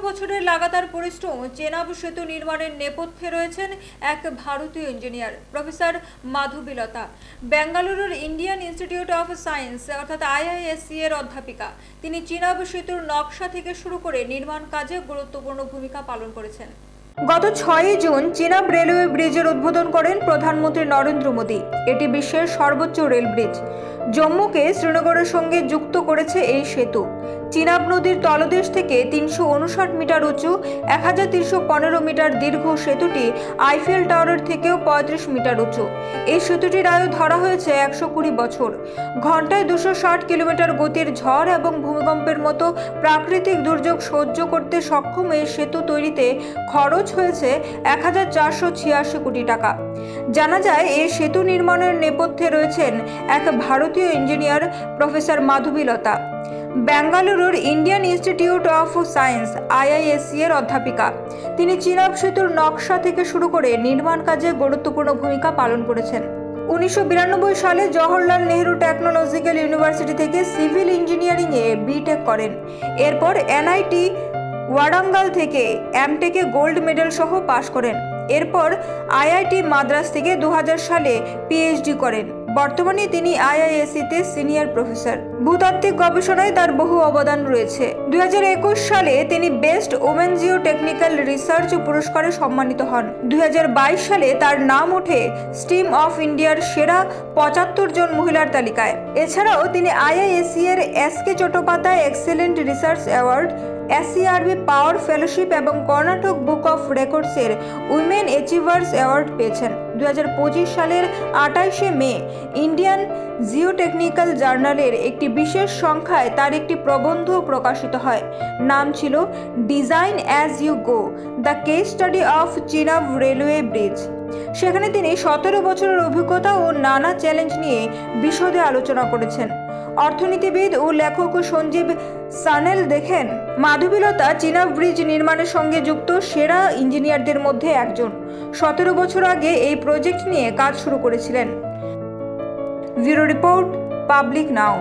বছরের লাগাতার পরিশ্রম চেনাব সেতু নির্মাণের নেপথ্যে রয়েছেন এক ভারতীয় ইঞ্জিনিয়ার প্রফেসর মাধবীলতা। বেঙ্গালুরুর ইন্ডিয়ান ইনস্টিটিউট অফ সায়েন্স অর্থাৎ IISc এর অধ্যাপিকা। তিনি চেনাব সেতুর নকশা থেকে শুরু করে নির্মাণ কাজে গুরুত্বপূর্ণ ভূমিকা পালন করেছেন। গত 6 জুন চেনাব রেলওয়ে ব্রিজের উদ্বোধন করেন প্রধানমন্ত্রী নরেন্দ্র মোদী। এটি বিশ্বের সর্বোচ্চ রেল ব্রিজ। জম্মুকে শ্রীনগরের সঙ্গে যুক্ত করেছে এই সেতু। চেনাব নদীর তলদেশ থেকে 359 মিটার উঁচু 1315 মিটার দীর্ঘ সেতুটি আইফেল টাওয়ারের থেকেও 35 মিটার উঁচু। এই সেতুটির আয়ু ধরা হয়েছে 120 বছর। ঘন্টায় 260 কিলোমিটার গতির ঝড় এবং ভূমিকম্পের মতো প্রাকৃতিক দুর্যোগ সহ্য করতে সক্ষম এই সেতু তৈরিতে খরচ হয়েছে 1486 কোটি টাকা। জানা যায় এই সেতু নির্মাণের নেপথ্যে রয়েছেন এক ভারতীয় ইঞ্জিনিয়ার প্রফেসর মাধবীলতা। বেঙ্গালুরুর Indian Institute of Science IISc এর অধ্যাপিকা। তিনি চেনাব সেতুর নকশা থেকে শুরু করে নির্মাণ কাজে গুরুত্বপূর্ণ ভূমিকা পালন করেছেন। 1992 সালে জওহরলাল নেহরু টেকনোলজিক্যাল ইউনিভার্সিটি থেকে সিভিল ইঞ্জিনিয়ারিংয়ে BTech করেন। এরপর NIT ওয়ারাঙ্গাল থেকে MTech এ গোল্ড মেডেল সহ পাশ করেন। এরপর IIT মাদ্রাজ থেকে 2000 সালে PhD করেন। বর্তমানে তিনি IISc তে সিনিয়র প্রফেসর। ভূতাত্ত্বিক গবেষণায় তার বহু অবদান রয়েছে। 2021 সালে তিনি best women Jio technical research পুরস্কারে সম্মানিত হন। 2022 সালে তার নাম ওঠে স্টিম অফ ইন্ডিয়ার সেরা 75 জন মহিলার তালিকায়। এছাড়াও তিনি IISc এর SK Chattopadhyay excellent research award, SCRB power fellowship এবং কর্ণাটক বুক অফ রেকর্ডসের উইমেন অ্যাচিভার্স অ্যাওয়ার্ড পেয়েছেন। 2025 সালের 28শে মে ইন্ডিয়ান জিওটেকনিক্যাল জার্নালের একটি বিশেষ সংখ্যায় তার একটি প্রবন্ধ প্রকাশিত হয়। নাম ছিল design as you go, the case study of Chenab railway bridge. সেখানে তিনি 17 বছরের অভিজ্ঞতা ও নানা চ্যালেঞ্জ নিয়ে বিশদে আলোচনা করেছেন। অর্থনীতিবিদ ও লেখক সঞ্জীব সানেল দেখেন, মাধবীলতা চেনাব ব্রিজ নির্মাণের সঙ্গে যুক্ত সেরা ইঞ্জিনিয়ারদের মধ্যে একজন। 17 বছর আগে এই প্রজেক্ট নিয়ে কাজ শুরু করেছিলেন। ব্যুরো রিপোর্ট, পাবলিক নাও।